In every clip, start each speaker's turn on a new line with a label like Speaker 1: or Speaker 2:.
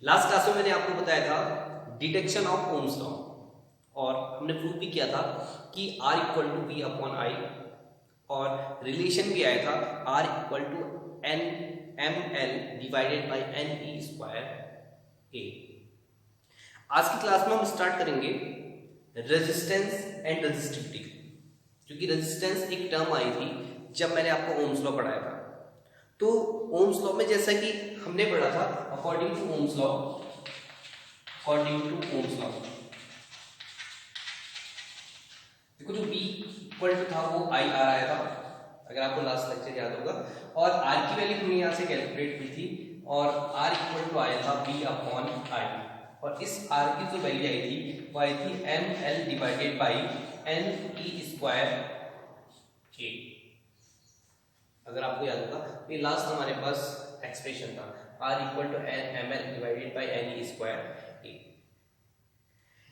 Speaker 1: Last class में मैंने आपको बताया था डिटेक्शन ऑफ ओम्स लॉ और हमने प्रूव भी किया था कि R equal to V upon I और रिलेशन भी आया था R equal to N M L divided by N E square A. आज की क्लास में हम स्टार्ट करेंगे रेजिस्टेंस एंड रेजिस्टिविटी, क्योंकि रेजिस्टेंस एक टर्म आई थी जब मैंने आपको ओम्स लॉ पढ़ाया था। तो ओम्स लॉ में जैसा कि हमने पढ़ा था अकॉर्डिंग टू ओम्स लॉ देखो जो B इक्वल टू था वो आई आर आया था, अगर आपको लास्ट लेक्चर याद होगा, और R की वैल्यू हमने यहाँ से कैलकुलेट की थी और R इक्वल टू आया था B अपॉन आई, और इस R की जो वैल्यू आई थी वो आई थी M L divided by N E square A. अगर आपको याद होगा तो ये लास्ट हमारे पास एक्सप्रेशन था R equal to M L divided by N E square A.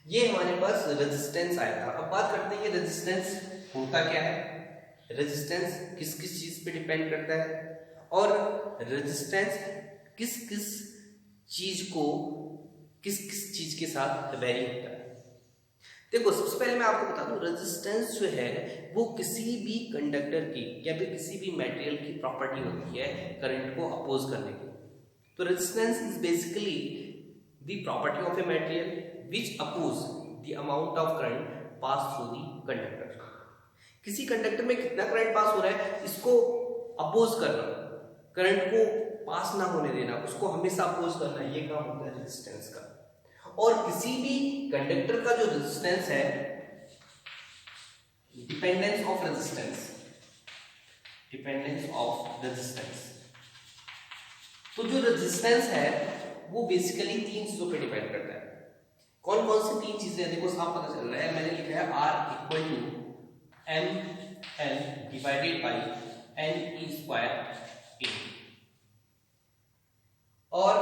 Speaker 1: ये हमारे पास रेजिस्टेंस आया था। अब बात करते हैं ये रेजिस्टेंस होता क्या है, रेजिस्टेंस किस किस चीज पे डिपेंड करता है और रेजिस्टेंस किस किस चीज के साथ वेरी होता है। देखो सबसे पहले मैं आपको बता दूं, रेजिस्टेंस जो है वो किसी भी कंडक्टर की या फिर किसी भी मटेरियल की प्रॉपर्टी होती है करंट को अपोज करने की। तो resistance is basically the property of a material which oppose the amount of current pass through the conductor। किसी कंडक्टर में कितना करंट पास हो रहा है इसको अपोज करना, करंट को पास ना होने देना, उसको हमेशा अपोज करना, ये काम होता है रेजिस्टेंस का। और किसी भी कंडक्टर का जो रेजिस्टेंस है, डिपेंडेंस ऑफ रेजिस्टेंस, तो जो रेजिस्टेंस है वो बेसिकली तीन चीजों पे डिपेंड करता है। कौन कौन सी तीन चीजें देखो साफ पता चल रहा है, मैंने लिखा है R equal to M L divided by N E square A. और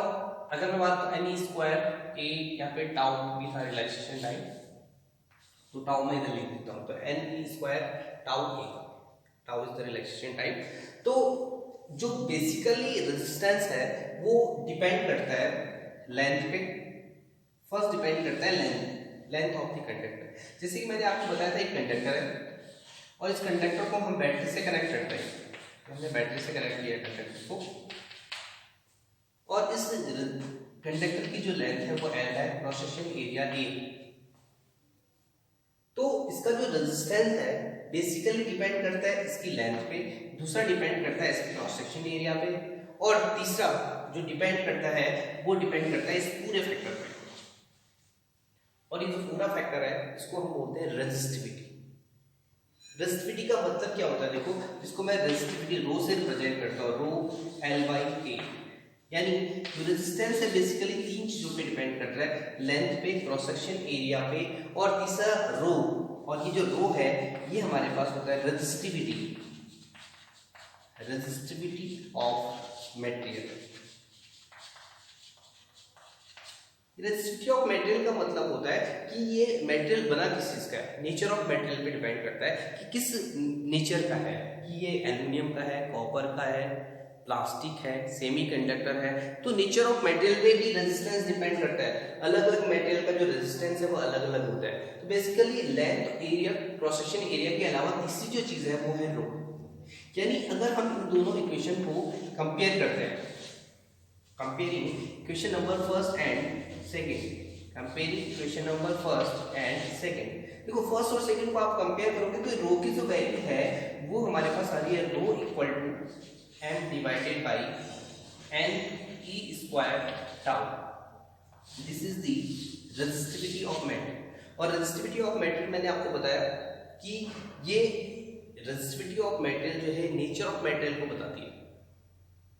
Speaker 1: अगर मैं बात करूं एन ई स्क्वायर ए, यहाँ पे टाउ भी था रिलैक्सेशन टाइम, तो टाउ में इधर लिख देता हूं, तो N E square tau A, tau is the relaxation time. तो जो बेसिकली रेजिस्टेंस है वो डिपेंड करता है लेंथ पे। फर्स्ट डिपेंड करता है लेंथ ऑफ द कंडक्टर। जैसे कि मैंने आपको बताया था एक कंडक्टर है और इस कंडक्टर को हम बैटरी से कनेक्ट करते हैं, हमने बैटरी से कनेक्ट किया कंडक्टर को, और इस कंडक्टर की जो लेंथ है वो L है, क्रॉस सेक्शन एरिया A। तो इसका जो रेजिस्टेंस है बेसिकली डिपेंड करता है इसकी लेंथ पे, दूसरा डिपेंड करता है इसके क्रॉस सेक्शन एरिया पे, और तीसरा जो डिपेंड करता है वो डिपेंड करता है इस पूरे फैक्टर पे। और ये जो पूरा फैक्टर है इसको हम बोलते हैं रेजिस्टिविटी। रेजिस्टिविटी का मतलब क्या होता है, देखो इसको मैं रेजिस्टिविटी रो से रिप्रेजेंट करता हूँ, रो एल बाई ए। यानी जो रेजिस्टेंस है बेसिकली तीन चीजों पे डिपेंड करता है, लेंथ पे, क्रॉस सेक्शन एरिया पे, और तीसरा रो। और ये जो रो है ये हमारे पास होता है resistivity of material. Resistivity of material का मतलब होता है कि ये मटेरियल बना किस चीज का है, नेचर ऑफ मटेरियल पे डिपेंड करता है कि किस नेचर का है, कि ये एल्युमिनियम का है, कॉपर का है, प्लास्टिक है, सेमीकंडक्टर है। तो नेचर ऑफ मटेरियल पे भी रेजिस्टेंस डिपेंड करता है। अलग अलग मटेरियल का जो रेजिस्टेंस है वो अलग अलग होता है। तो basically length, area, cross section area के अलावा तीसरी जो चीज है वो है रो। यानी अगर हम इन दोनों इक्वेशन को कंपेयर करते हैं, comparing equation number first and second, comparing equation number first and second, देखो फर्स्ट और सेकेंड को आप कंपेयर करोगे तो रो की जो वैल्यू है वो हमारे पास आ रही है rho equal to m divided by N E square tau. This is the resistivity of material. और रेजिस्टिविटी ऑफ मटेरियल मैंने आपको बताया कि ये रेजिस्टिविटी ऑफ मटेरियल जो है नेचर ऑफ मटेरियल को बताती है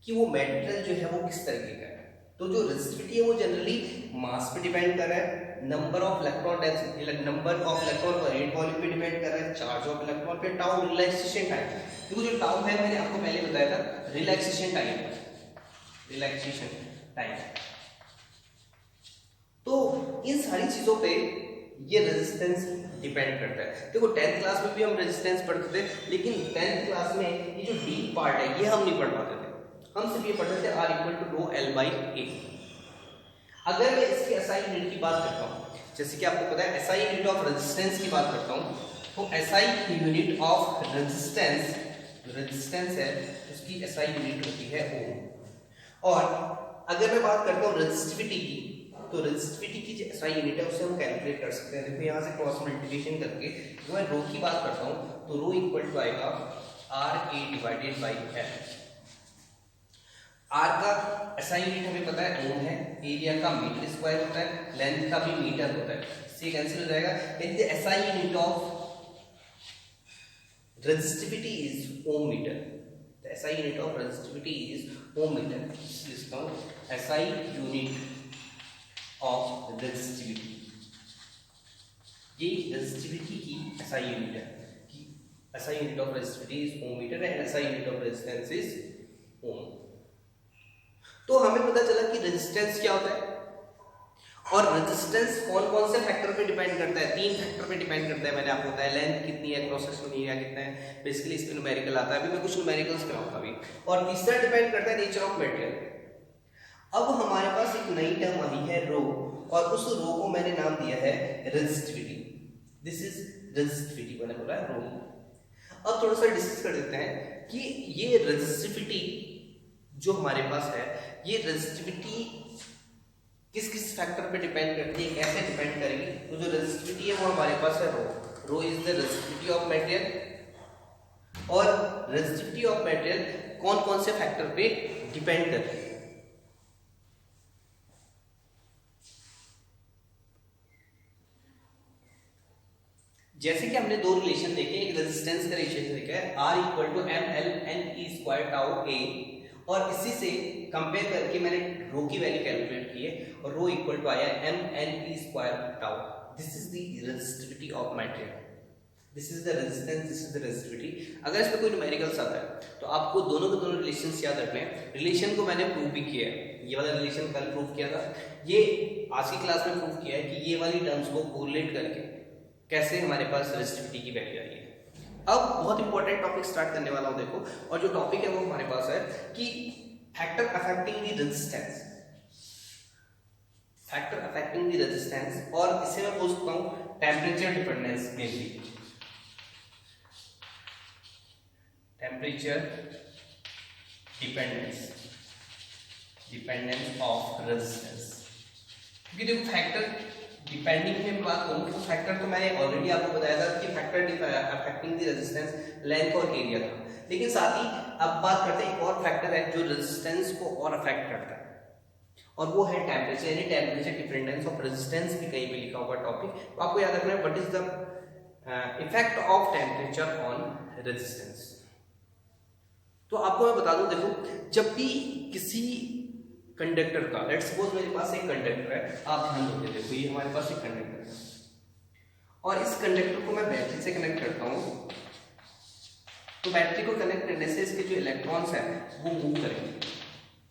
Speaker 1: कि वो मटेरियल जो है वो किस तरीके का है। तो जो रेजिस्टिविटी है वो जनरली मास पे डिपेंड कर रहा है, number of electron density, number of electron पर रेट वॉल्यूम पे डिपेंड कर रहा है, चार्ज ऑफ इलेक्ट्रॉन पे, टाउ रिलैक्सेशन टाइम। देखो जो टाउ है मैंने आपको पहले बताया था रिलैक्सेशन टाइम। तो इन सारी चीजों पे ये रेजिस्टेंस डिपेंड करता है। देखो 10th क्लास में भी हम रेजिस्टेंस पढ़ते थे, लेकिन 10th क्लास में ये जो डीप पार्ट है ये हम नहीं पढ़ पाते थे, हम सिर्फ ये पढ़ते थे R equal to rho l by a. अगर मैं इसकी एसआई यूनिट की बात करता हूँ, जैसे कि आपको पता है एसआई यूनिट ऑफ रेजिस्टेंस की बात करता हूँ, तो SI unit of resistance, resistance है उसकी एसआई यूनिट होती है ओम। और अगर मैं बात करता हूँ रेजिस्टिविटी की, तो रेजिस्टिविटी की जो एसआई यूनिट है उसे हम कैलकुलेट कर सकते हैं। देखो यहाँ से क्रॉस मल्टीप्लिकेशन करके जो मैं रो की बात करता हूँ तो रो इक्वल टू आएगा R A divided by L. R का एसआई यूनिट हमें पता है ओम है, एरिया का मीटर स्क्वायर होता है, लेंथ का भी मीटर होता है, इससे कैंसिल हो जाएगा। यदि SI unit of resistivity is ohm metre, the SI unit of resistivity is ohm meter, लिखता हूँ SI unit of resistivity, ये resistivity की SI unit है कि SI unit of resistivity is ohm meter and SI unit of resistance is ohm। तो हमें पता चला कि रेजिस्टेंस क्या होता है और रेजिस्टेंस कौन कौन से फैक्टर पे डिपेंड करता है, 3 फैक्टर पे डिपेंड करता है। मैंने आपको बताया लेंथ कितनी है, क्रॉस सेक्शनल एरिया कितना है, बेसिकली इस पे न्यूमेरिकल आता है, अभी मैं कुछ न्यूमेरिकल्स कराऊंगा अभी। और तीसरा डिपेंड करता है नेचर ऑफ मटेरियल। अब हमारे पास एक नई टर्म आई है रो, और उस रो को मैंने नाम दिया है रेजिस्टिविटी। दिस इज रेजिस्टिविटी, मैंने बोला है रो। अब थोड़ा सा डिस्कस कर देते हैं कि ये रेजिस्टिविटी जो हमारे पास है, ये रेजिस्टिविटी किस किस फैक्टर पे डिपेंड करती है, कैसे डिपेंड करेगी। तो जो रेजिस्टिविटी है वो हमारे पास है rho, rho is the resistivity of material. और रेजिस्टिविटी ऑफ मटेरियल कौन कौन से फैक्टर पे डिपेंड करती है। जैसे कि हमने दो रिलेशन देखे, एक रेजिस्टेंस का रिलेशन देखा है R equal to M l n E square tau a, और इसी से कंपेयर करके मैंने रो की वैल्यू कैलकुलेट की है और रो इक्वल टू आया M N E square tau. This is the resistivity of material, this is the resistance, this is the resistivity. अगर इसमें कोई न्यूमेरिकल्स आता है तो आपको दोनों के दोनों रिलेशंस याद रखने हैं। रिलेशन को मैंने प्रूव भी किया है, ये वाला रिलेशन कल प्रूव किया था, ये आज की क्लास में प्रूव किया है कि ये वाली टर्म्स को कोरिलेट करके कैसे हमारे पास रेजिस्टिविटी की वैल्यू आई है। अब बहुत इंपॉर्टेंट टॉपिक स्टार्ट करने वाला हूं, देखो, और जो टॉपिक है वो हमारे पास है कि factor affecting the resistance, factor affecting the resistance, और इसे मैं बोल सकता हूं temperature dependence, mainly temperature dependence, dependence of resistance. क्योंकि देखो फैक्टर डिपेंडिंग में बात करूं तो फैक्टर तो मैंने ऑलरेडी आपको बताया था कि factor affecting the resistance length और एरिया था, लेकिन साथ ही अब बात करते हैं एक और फैक्टर है जो रेजिस्टेंस को और अफेक्ट करता है, और वो है टेम्परेचर, यानी टेम्परेचर डिपेंडेंस ऑफ रेजिस्टेंस भी कहीं पे लिखा हुआ टॉपिक। तो आपको याद रखना है what is the effect of temperature on resistance. तो आपको मैं बता दूं, देखो जब भी किसी कंडक्टर का, लेट्स सपोज मेरे पास एक कंडक्टर है, आप ध्यान दोगे, देखो ये हमारे पास एक कंडक्टर है और इस कंडक्टर को मैं बैटरी से कनेक्ट करता हूं, तो बैटरी को कनेक्ट करने से इसके जो इलेक्ट्रॉन्स हैं वो मूव करेंगे।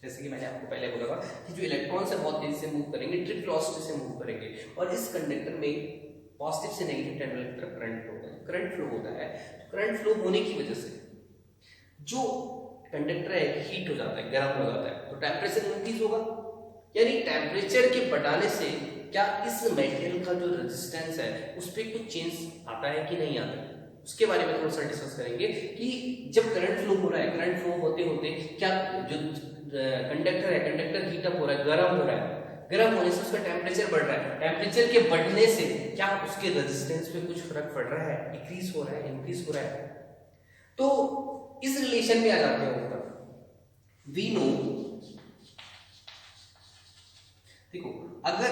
Speaker 1: जैसे कि मैंने आपको पहले बोला था कि जो इलेक्ट्रॉन्स है बहुत तेजी से मूव करेंगे, ट्रिपल वेलोसिटी से मूव करेंगे, और इस कंडक्टर में पॉजिटिव से नेगेटिव टर्मिनल की तरफ करंट फ्लो होता है। करंट फ्लो होता है, तो करंट फ्लो होने की वजह से जो कंडक्टर है हीट हो जाता है, गर्म हो जाता है, तो टेम्परेचर इंक्रीज होगा। यानी टेम्परेचर के बढ़ाने से क्या इस मटेरियल का जो रेजिस्टेंस है उस पर कुछ चेंज आता है कि नहीं आता है, उसके बारे में थोड़ा सा डिस्कस करेंगे कि जब करंट फ्लो हो रहा है, करंट फ्लो होते होते क्या जो कंडक्टर है, कंडक्टर हीट अप हो रहा है, गर्म हो रहा है, गर्म होने से उसका टेम्परेचर बढ़ रहा है, टेम्परेचर के बढ़ने से क्या उसके रेजिस्टेंस पे कुछ फर्क पड़ रहा है, डिक्रीज हो रहा है, इंक्रीज हो रहा है। तो इस रिलेशन में आ जाते हैं ऊपर, वी नो, देखो अगर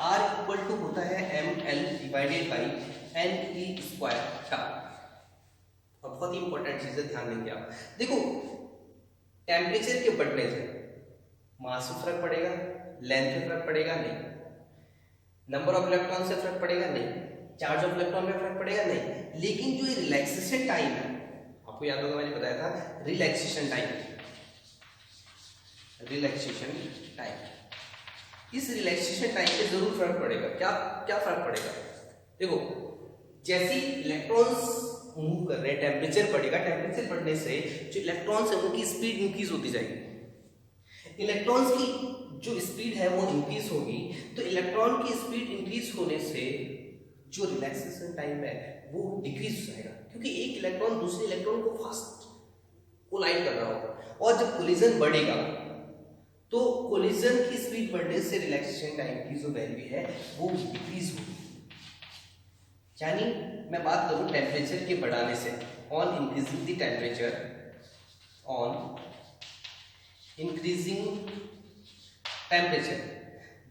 Speaker 1: R इक्वल टू होता है M L divided by N E square tau, और बहुत ही इंपॉर्टेंट चीज है, ध्यान देंगे आप। देखो टेम्परेचर के बढ़ने से मास में फर्क पड़ेगा, लेंथ में फर्क पड़ेगा नहीं, नंबर ऑफ इलेक्ट्रॉन से फर्क पड़ेगा नहीं, चार्ज ऑफ इलेक्ट्रॉन में फर्क पड़ेगा नहीं, लेकिन जो रिलैक्सेशन टाइम है, आपको याद होगा मैंने बताया था रिलैक्सेशन टाइम, रिलैक्सेशन टाइम, इस रिलैक्सेशन टाइम पे जरूर फर्क पड़ेगा। क्या क्या फर्क पड़ेगा, देखो जैसे इलेक्ट्रॉन्स मूव कर रहे हैं, टेम्परेचर बढ़ेगा, टेम्परेचर बढ़ने से जो इलेक्ट्रॉन्स है उनकी स्पीड इंक्रीज होती जाएगी। इलेक्ट्रॉन्स की जो स्पीड है वो इंक्रीज होगी, तो इलेक्ट्रॉन की स्पीड इंक्रीज होने से जो रिलैक्सेशन टाइम है वो डिक्रीज हो जाएगा, क्योंकि एक इलेक्ट्रॉन दूसरे इलेक्ट्रॉन को फास्ट कोलाइड कर रहा होगा, और जब कोलिजन बढ़ेगा तो कोलिजन की स्पीड बढ़ने से रिलैक्सेशन टाइम की जो वैल्यू है वो डिक्रीज होगी। यानी मैं बात करूं टेम्परेचर के बढ़ाने से, on increasing the temperature, on increasing temperature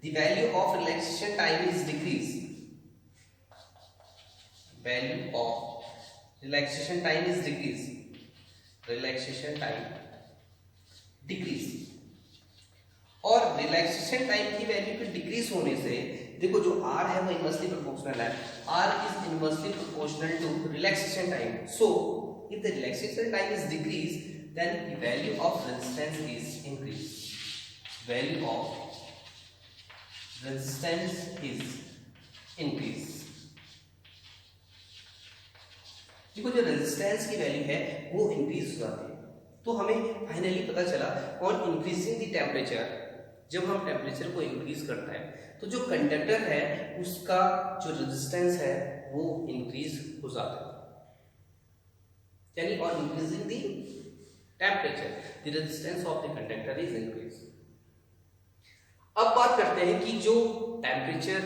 Speaker 1: the value of relaxation time is decreased, value of relaxation time is decreased, relaxation time decrease। और रिलैक्सेशन टाइम की वैल्यू पे डिक्रीज होने से देखो जो R है वो इनवर्सली प्रोपोर्शनल है, R is inversely proportional to relaxation time, so if the relaxation time is decreased then the value of resistance is increased, value of resistance is increased। देखो जो रेजिस्टेंस की वैल्यू है वो increase हो जाती है, तो हमें फाइनली पता चला ऑन इंक्रीजिंग द टेम्परेचर, जब हम टेम्परेचर को इंक्रीज करता है तो जो कंडक्टर है उसका जो रेजिस्टेंस है वो इंक्रीज हो जाता है, यानी on increasing the temperature the resistance of the conductor is increase. अब बात करते हैं कि जो टेम्परेचर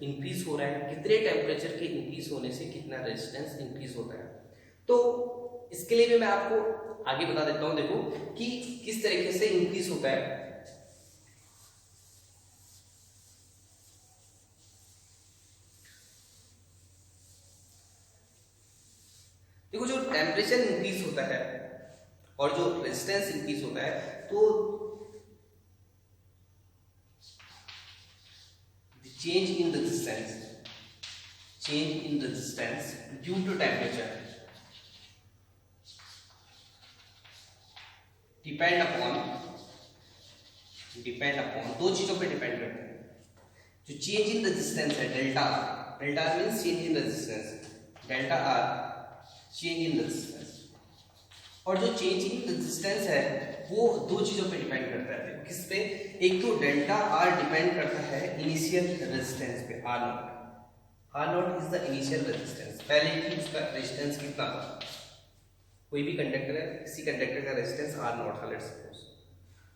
Speaker 1: इंक्रीज हो रहा है, कितने टेम्परेचर के इंक्रीज होने से कितना रेजिस्टेंस इंक्रीज होता है। तो इसके लिए भी मैं आपको आगे बता देता हूं, देखो कि किस तरीके से इंक्रीज होता है। देखो जो टेम्परेचर इंक्रीज होता है और जो रेजिस्टेंस इंक्रीज होता है, तो change in resistance due to temperature depend upon दो चीजों पे डिपेंड करता है। जो चेंज इन रेजिस्टेंस है delta R means change in resistance, delta R change in resistance, और जो चेंज इन रेजिस्टेंस है वो दो चीजों पे डिपेंड करता है। किस पे? एक तो डेल्टा आर डिपेंड करता है इनिशियल रेजिस्टेंस पे, R naught is the initial resistance, पहले की उसका रेजिस्टेंस कितना था, कोई भी कंडक्टर है, किसी कंडक्टर का रेजिस्टेंस आर नॉट था लेट्स सपोज,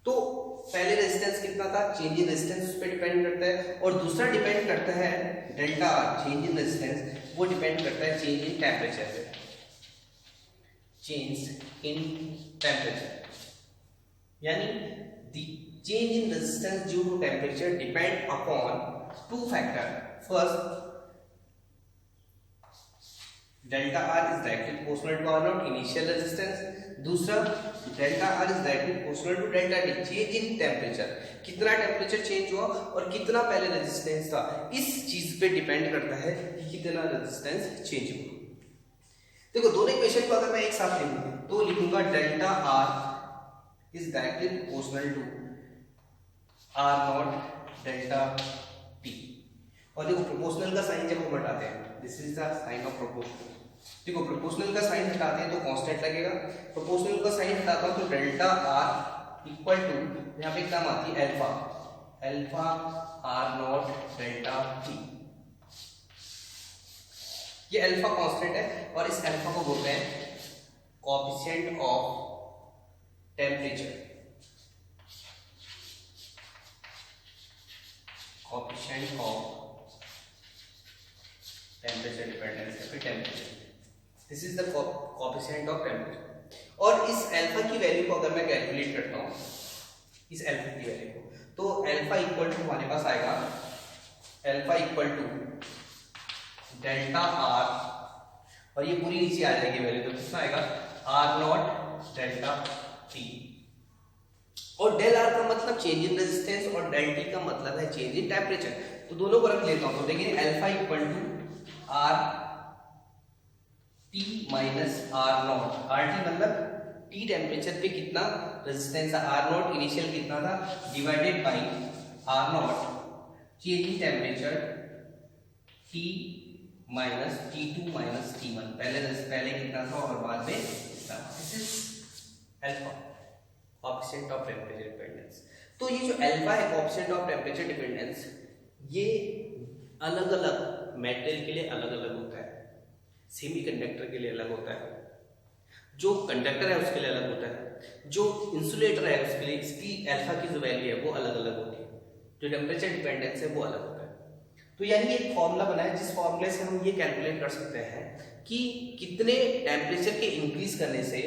Speaker 1: तो पहले रेजिस्टेंस कितना था, चेंज इन रेजिस्टेंस उस पे डिपेंड करता है, और दूसरा डिपेंड करता है delta R change in resistance, वो डिपेंड करता है चेंज इन टेम्परेचर पे, चेंज इन टेम्परेचर, यानी the change in resistance due to temperature depend upon two factors. First, delta R is directly proportional to R naught initial resistance. दूसरा, delta R is directly proportional to delta T change in temperature. कितना temperature change हुआ और कितना पहले resistance था, इस चीज पे डिपेंड करता है कि कितना रेजिस्टेंस चेंज हुआ। देखो दोनों इक्वेशन को अगर मैं एक साथ लिखूं तो लिखूंगा delta R is directly proportional to R naught delta T, और देखो प्रोपोर्शनल का साइन जब हम हटाते हैं, this is the sign of proportional, देखो प्रोपोर्शनल का साइन हटाते हैं तो कांस्टेंट लगेगा, प्रोपोर्शनल का साइन हटाता हूं तो डेल्टा R इक्वल टू यहां पे क्या आती है alpha R naught delta T, ये अल्फा कांस्टेंट है और इस अल्फा को बोलते हैं coefficient of temperature, coefficient of temperature dependence है, temperature, this is the coefficient of temperature. और इस अल्फा की वैल्यू को अगर मैं कैलकुलेट करता हूं, इस अल्फा की वैल्यू को, तो अल्फा इक्वल टू हमारे पास आएगा alpha equal to delta R, और ये पूरी नीचे आ जाएगी वैल्यू, तो कितना आएगा आर नॉट डेल्टा टी, और डेल आर का मतलब चेंज इन रेजिस्टेंस और डेल टी का मतलब है चेंज इन टेम्परेचर, तो दोनों को रख लेता हूं, तो देखिए alpha equal to R T minus R naught, R T मतलब टी टेम्परेचर पे कितना रेजिस्टेंस है, आर नॉट इनिशियल कितना था, divided by R naught change in temperature T minus T2 minus T1, पहले कितना था और बाद में कितना, this is alpha coefficient of temperature dependence. तो ये जो अल्फा है कोएफिशिएंट ऑफ टेम्परेचर डिपेंडेंस, ये अलग अलग मेटल के लिए अलग अलग होता है। सेमीकंडक्टर के लिए अलग होता है, जो कंडक्टर है उसके लिए अलग होता है, जो इंसुलेटर है उसके लिए इसकी अल्फा की जो वैल्यू है वो अलग अलग होती है, जो टेम्परेचर डिपेंडेंस है वो अलग होता है। तो यानी एक फॉर्मूला बना है जिस फॉर्मूले से हम ये कैलकुलेट कर सकते हैं कि कितने टेम्परेचर के इंक्रीज करने से